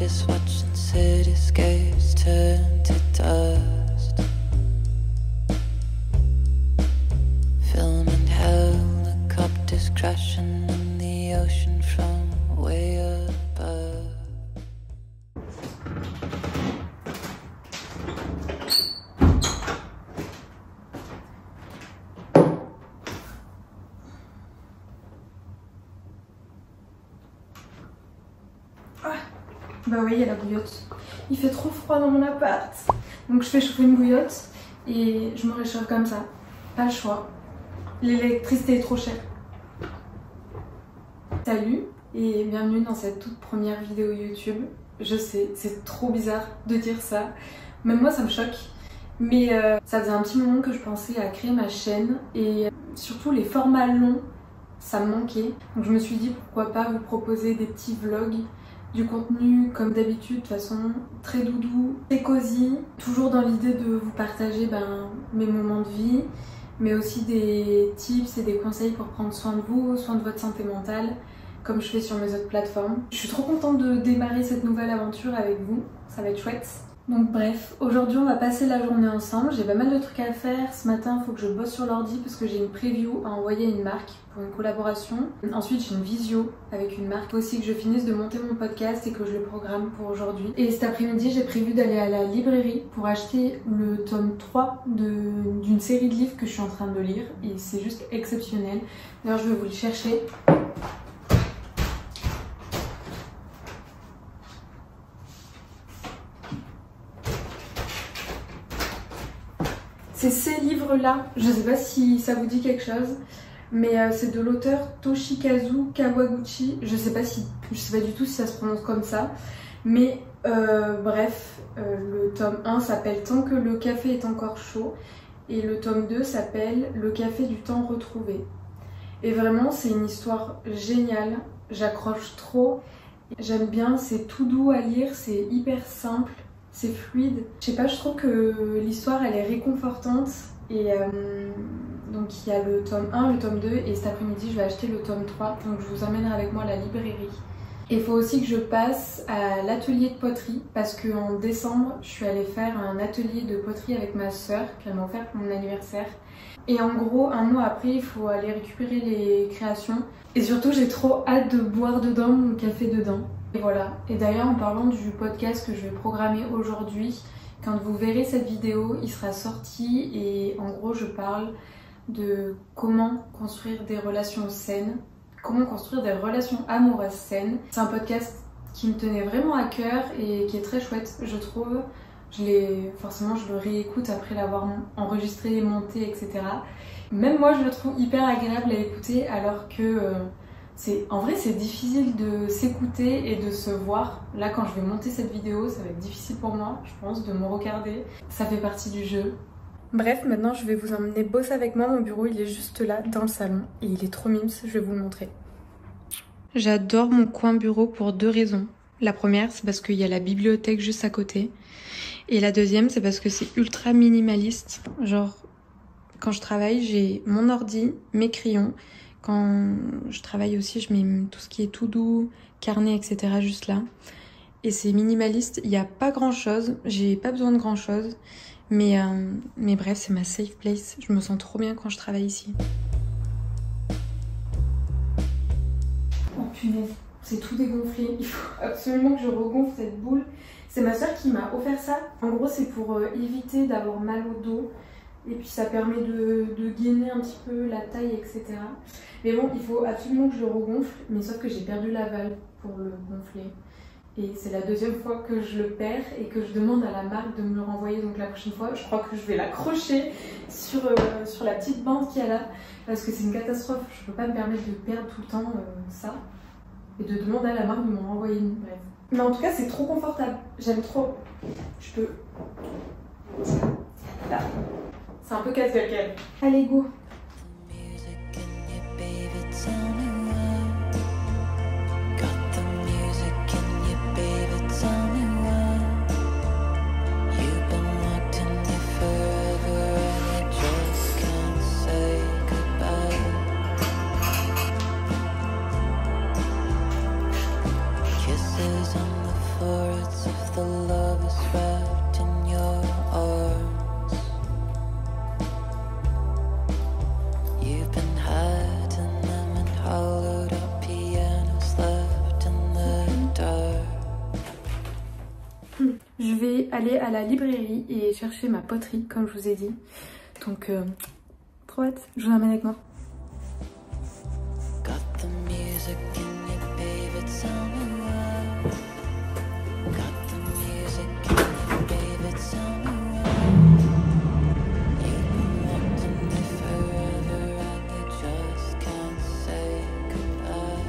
Just watching cityscapes turn to dust. Filming helicopters crashing in the ocean from way above. Bah oui, il y a la bouillotte. Il fait trop froid dans mon appart. Donc je fais chauffer une bouillotte et je me réchauffe comme ça. Pas le choix. L'électricité est trop chère. Salut et bienvenue dans cette toute première vidéo YouTube. Je sais, c'est trop bizarre de dire ça. Même moi ça me choque. Mais ça faisait un petit moment que je pensais à créer ma chaîne et surtout les formats longs, ça me manquait. Donc je me suis dit pourquoi pas vous proposer des petits vlogs, du contenu comme d'habitude, de façon très doudou, très cosy, toujours dans l'idée de vous partager mes moments de vie, mais aussi des tips et des conseils pour prendre soin de vous, soin de votre santé mentale, comme je fais sur mes autres plateformes. Je suis trop contente de démarrer cette nouvelle aventure avec vous, ça va être chouette. Donc bref, aujourd'hui on va passer la journée ensemble, j'ai pas mal de trucs à faire. Ce matin il faut que je bosse sur l'ordi parce que j'ai une preview à envoyer à une marque pour une collaboration. Ensuite j'ai une visio avec une marque. Il faut aussi que je finisse de monter mon podcast et que je le programme pour aujourd'hui. Et cet après-midi j'ai prévu d'aller à la librairie pour acheter le tome 3 d'une série de livres que je suis en train de lire et c'est juste exceptionnel. D'ailleurs je vais vous le chercher. C'est ces livres-là, je sais pas si ça vous dit quelque chose, mais c'est de l'auteur Toshikazu Kawaguchi. Je sais pas du tout si ça se prononce comme ça, mais bref, le tome 1 s'appelle Tant que le café est encore chaud et le tome 2 s'appelle Le café du temps retrouvé. Et vraiment, c'est une histoire géniale, j'accroche trop, j'aime bien, c'est tout doux à lire, c'est hyper simple. C'est fluide. Je sais pas, je trouve que l'histoire elle est réconfortante et donc il y a le tome 1, le tome 2 et cet après-midi je vais acheter le tome 3 donc je vous emmènerai avec moi à la librairie. Et il faut aussi que je passe à l'atelier de poterie parce qu'en décembre je suis allée faire un atelier de poterie avec ma soeur qu'elle m'a offert pour mon anniversaire. Et en gros, un mois après, il faut aller récupérer les créations. Et surtout, j'ai trop hâte de boire dedans mon café dedans. Et voilà. Et d'ailleurs, en parlant du podcast que je vais programmer aujourd'hui, quand vous verrez cette vidéo, il sera sorti et en gros, je parle de comment construire des relations saines, comment construire des relations amoureuses saines. C'est un podcast qui me tenait vraiment à cœur et qui est très chouette, je trouve. Forcément, je le réécoute après l'avoir enregistré, monté, etc. Même moi, je le trouve hyper agréable à écouter alors que en vrai, c'est difficile de s'écouter et de se voir. Là, quand je vais monter cette vidéo, ça va être difficile pour moi, je pense, de me regarder. Ça fait partie du jeu. Bref, maintenant, je vais vous emmener bosser avec moi. Mon bureau, il est juste là, dans le salon. Et il est trop mimes, je vais vous le montrer. J'adore mon coin bureau pour deux raisons. La première, c'est parce qu'il y a la bibliothèque juste à côté. Et la deuxième, c'est parce que c'est ultra minimaliste. Genre, quand je travaille, j'ai mon ordi, mes crayons. Quand je travaille aussi, je mets tout ce qui est tout doux, carnet, etc. juste là. Et c'est minimaliste, il n'y a pas grand chose, j'ai pas besoin de grand chose. Mais bref, c'est ma safe place. Je me sens trop bien quand je travaille ici. Oh punaise, c'est tout dégonflé. Il faut absolument que je regonfle cette boule. C'est ma soeur qui m'a offert ça. En gros, c'est pour éviter d'avoir mal au dos. Et puis ça permet de gainer un petit peu la taille, etc. Mais bon, il faut absolument que je le regonfle. Mais sauf que j'ai perdu la valve pour le gonfler. Et c'est la deuxième fois que je le perds et que je demande à la marque de me le renvoyer. Donc la prochaine fois, je crois que je vais l'accrocher sur la petite bande qu'il y a là. Parce que c'est une catastrophe. Je peux pas me permettre de perdre tout le temps ça. Et de demander à la marque de m'en renvoyer une. Bref. Mais en tout cas, c'est trop confortable. J'aime trop. Je peux... Là. C'est un peu casse-gueule. Allez, go. Kisses on the for it's if the love is wrapped in your arms. You've been hiding them in hollowed out pianos left in the dark. Je vais aller à la librairie et chercher ma poterie comme je vous ai dit. Donc trop hâte, je vous emmène avec moi. Got the music in your favorite summer. Got the music in your favorite summer. You've been wanting me forever and you just can't say goodbye.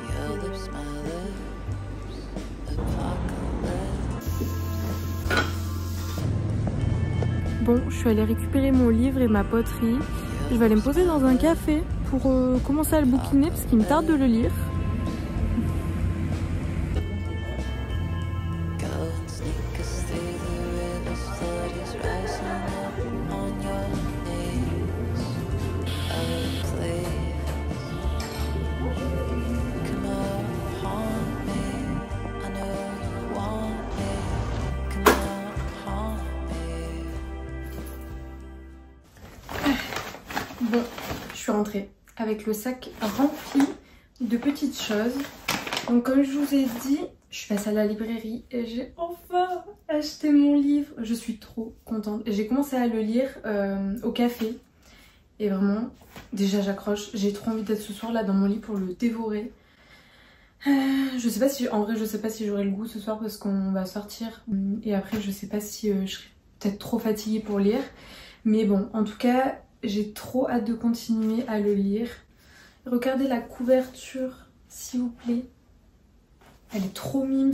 Your lips, my lips, apocalypse. Bon, je suis allée récupérer mon livre et ma poterie. Je vais aller me poser dans un café pour commencer à le bouquiner parce qu'il me tarde de le lire. Go and sneak us through the river's flood is rising up on your knees. Oh, please, come on, haunt me. I know you want me. Come on, haunt me. Bon, je suis rentrée avec le sac rempli de petites choses. Donc comme je vous ai dit, je suis passée à la librairie et j'ai enfin acheté mon livre. Je suis trop contente. J'ai commencé à le lire au café. Et vraiment, déjà j'accroche. J'ai trop envie d'être ce soir là dans mon lit pour le dévorer. Je sais pas si, en vrai je sais pas si j'aurai le goût ce soir parce qu'on va sortir. Et après je sais pas si je serai peut-être trop fatiguée pour lire. Mais bon, en tout cas, j'ai trop hâte de continuer à le lire. Regardez la couverture, s'il vous plaît. Elle est trop mimes.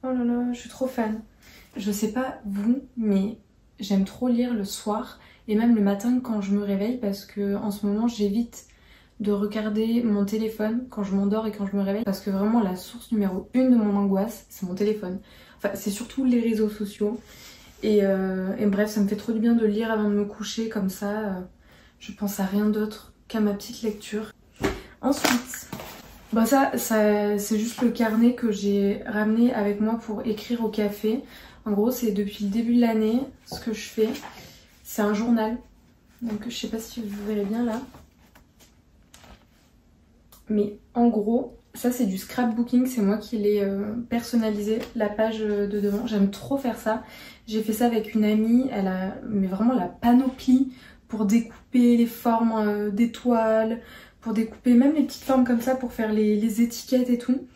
Oh là là, je suis trop fan. Je sais pas vous, mais j'aime trop lire le soir et même le matin quand je me réveille parce que en ce moment j'évite de regarder mon téléphone quand je m'endors et quand je me réveille parce que vraiment la source numéro 1 de mon angoisse, c'est mon téléphone. Enfin, c'est surtout les réseaux sociaux. Et bref, ça me fait trop du bien de lire avant de me coucher comme ça. Je pense à rien d'autre qu'à ma petite lecture. Ensuite, bah ça c'est juste le carnet que j'ai ramené avec moi pour écrire au café. En gros, c'est depuis le début de l'année, ce que je fais. C'est un journal. Donc je sais pas si vous verrez bien là. Mais en gros, ça c'est du scrapbooking, c'est moi qui l'ai personnalisé, la page de devant. J'aime trop faire ça. J'ai fait ça avec une amie, elle a mais vraiment la panoplie pour découper les formes d'étoiles, pour découper même les petites formes comme ça pour faire les étiquettes et tout.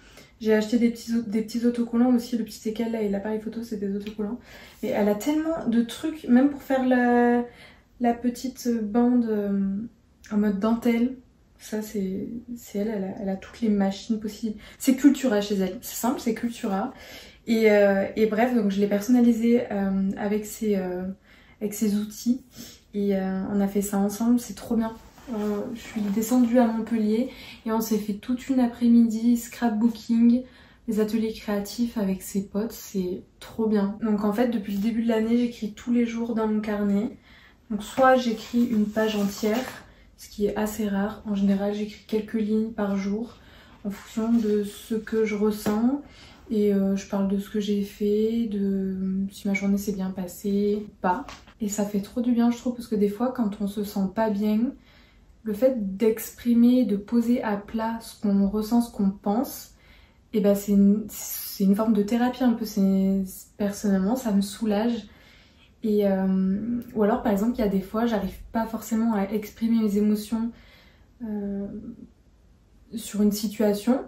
J'ai acheté des petits autocollants aussi, le petit équel là et l'appareil photo c'est des autocollants. Mais elle a tellement de trucs, même pour faire la petite bande en mode dentelle. Ça c'est elle a toutes les machines possibles. C'est Cultura chez elle, c'est simple, c'est Cultura. Et bref, donc je l'ai personnalisé avec ses outils. Et on a fait ça ensemble, c'est trop bien. Je suis descendue à Montpellier et on s'est fait toute une après-midi scrapbooking, les ateliers créatifs avec ses potes, c'est trop bien. Donc en fait depuis le début de l'année j'écris tous les jours dans mon carnet. Donc soit j'écris une page entière, ce qui est assez rare. En général j'écris quelques lignes par jour en fonction de ce que je ressens. Et je parle de ce que j'ai fait, de si ma journée s'est bien passée ou pas. Et ça fait trop du bien je trouve parce que des fois quand on se sent pas bien, le fait d'exprimer, de poser à plat ce qu'on ressent, ce qu'on pense, et ben c'est une forme de thérapie un peu. Personnellement ça me soulage. Et ou alors par exemple il y a des fois j'arrive pas forcément à exprimer mes émotions sur une situation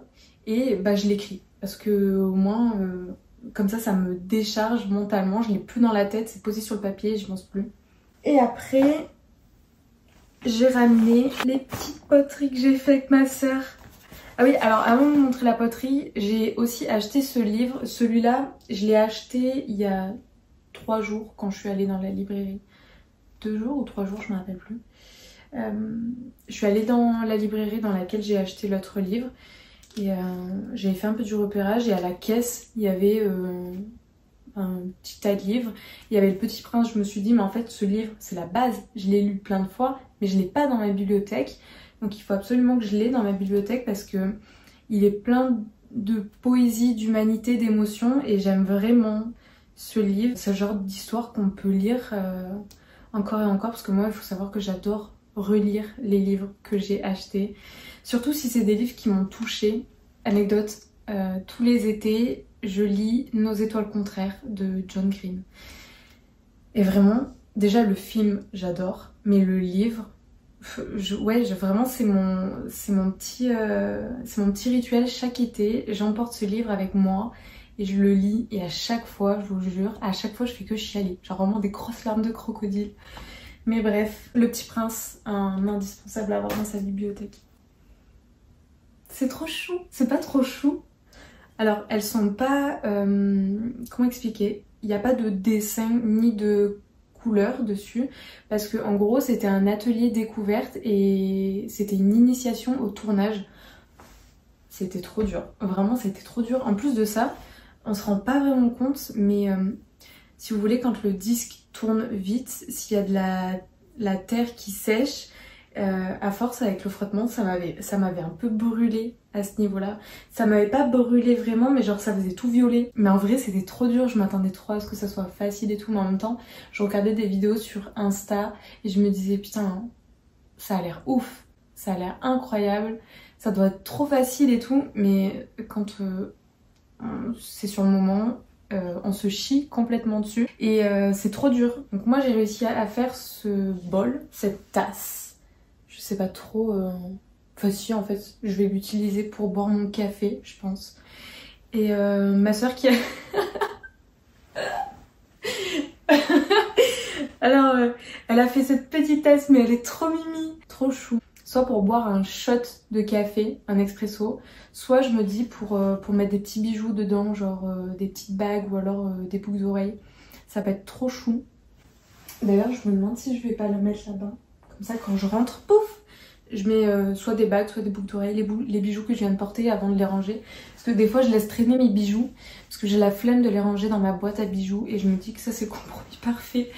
et bah je l'écris parce que au moins comme ça me décharge mentalement, je l'ai plus dans la tête, c'est posé sur le papier, je pense plus. Et après j'ai ramené les petites poteries que j'ai fait avec ma soeur. Ah oui, alors avant de vous montrer la poterie, j'ai aussi acheté ce livre. Celui-là, je l'ai acheté il y a 3 jours quand je suis allée dans la librairie. 2 jours ou 3 jours, je me rappelle plus. Je suis allée dans la librairie dans laquelle j'ai acheté l'autre livre. Et j'avais fait un peu du repérage et à la caisse, il y avait un petit tas de livres. Il y avait Le Petit Prince, je me suis dit mais en fait ce livre c'est la base, je l'ai lu plein de fois mais je l'ai pas dans ma bibliothèque. Donc il faut absolument que je l'ai dans ma bibliothèque parce que il est plein de poésie, d'humanité, d'émotion et j'aime vraiment ce livre. C'est le genre d'histoire qu'on peut lire encore et encore parce que moi il faut savoir que j'adore relire les livres que j'ai achetés. Surtout si c'est des livres qui m'ont touchée. Anecdote, tous les étés je lis Nos étoiles contraires de John Green. Et vraiment, déjà le film j'adore, mais le livre, vraiment c'est mon petit rituel chaque été. J'emporte ce livre avec moi et je le lis et à chaque fois, je vous jure, à chaque fois je fais que chialer. Genre vraiment des grosses larmes de crocodile. Mais bref, Le Petit Prince, un indispensable à avoir dans sa bibliothèque. C'est trop chou, c'est pas trop chou? Alors elles sont pas, comment expliquer? Il n'y a pas de dessin ni de couleur dessus parce que en gros c'était un atelier découverte et c'était une initiation au tournage. C'était trop dur, vraiment c'était trop dur. En plus de ça, on se rend pas vraiment compte mais si vous voulez quand le disque tourne vite, s'il y a de la terre qui sèche, à force avec le frottement ça m'avait un peu brûlé à ce niveau là. Ça m'avait pas brûlé vraiment mais genre ça faisait tout violet. Mais en vrai c'était trop dur, je m'attendais trop à ce que ça soit facile et tout, mais en même temps je regardais des vidéos sur Insta et je me disais putain ça a l'air ouf, ça a l'air incroyable, ça doit être trop facile et tout, mais quand c'est sur le moment on se chie complètement dessus et c'est trop dur. Donc moi j'ai réussi à faire ce bol, cette tasse, je sais pas trop, enfin si en fait je vais l'utiliser pour boire mon café je pense. Et ma soeur qui a... Alors elle a fait cette petite tasse mais elle est trop mimi, trop chou. Soit pour boire un shot de café, un expresso, soit je me dis pour mettre des petits bijoux dedans, genre des petites bagues ou alors des boucles d'oreilles. Ça peut être trop chou. D'ailleurs je me demande si je vais pas la mettre là-bas. Comme ça quand je rentre, pouf, je mets soit des bagues, soit des boucles d'oreilles, les bijoux que je viens de porter avant de les ranger. Parce que des fois je laisse traîner mes bijoux, parce que j'ai la flemme de les ranger dans ma boîte à bijoux. Et je me dis que ça c'est le compromis parfait.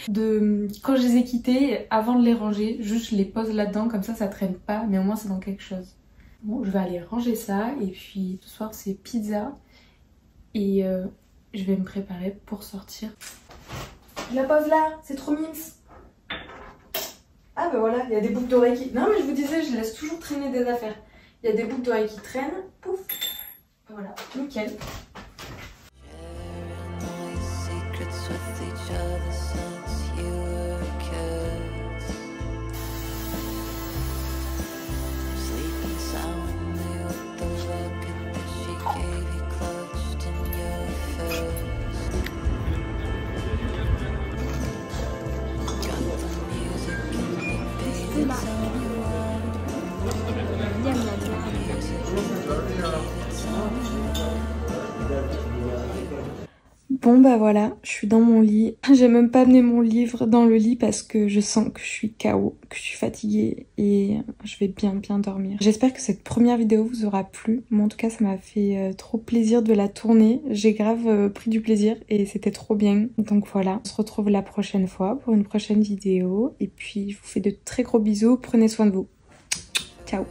Quand je les ai quittés, avant de les ranger, juste je les pose là-dedans, comme ça traîne pas, mais au moins c'est dans quelque chose. Bon, je vais aller ranger ça, et puis ce soir c'est pizza. Et je vais me préparer pour sortir. Je la pose là, c'est trop mimes. Ah bah voilà, il y a des boucles d'oreilles qui... Non mais je vous disais, je laisse toujours traîner des affaires. Il y a des boucles d'oreilles qui traînent, pouf. Voilà, nickel. Bon bah voilà, je suis dans mon lit. J'ai même pas amené mon livre dans le lit parce que je sens que je suis KO, que je suis fatiguée et je vais bien dormir. J'espère que cette première vidéo vous aura plu. Moi en tout cas ça m'a fait trop plaisir de la tourner. J'ai grave pris du plaisir et c'était trop bien. Donc voilà, on se retrouve la prochaine fois pour une prochaine vidéo. Et puis je vous fais de très gros bisous, prenez soin de vous. Ciao.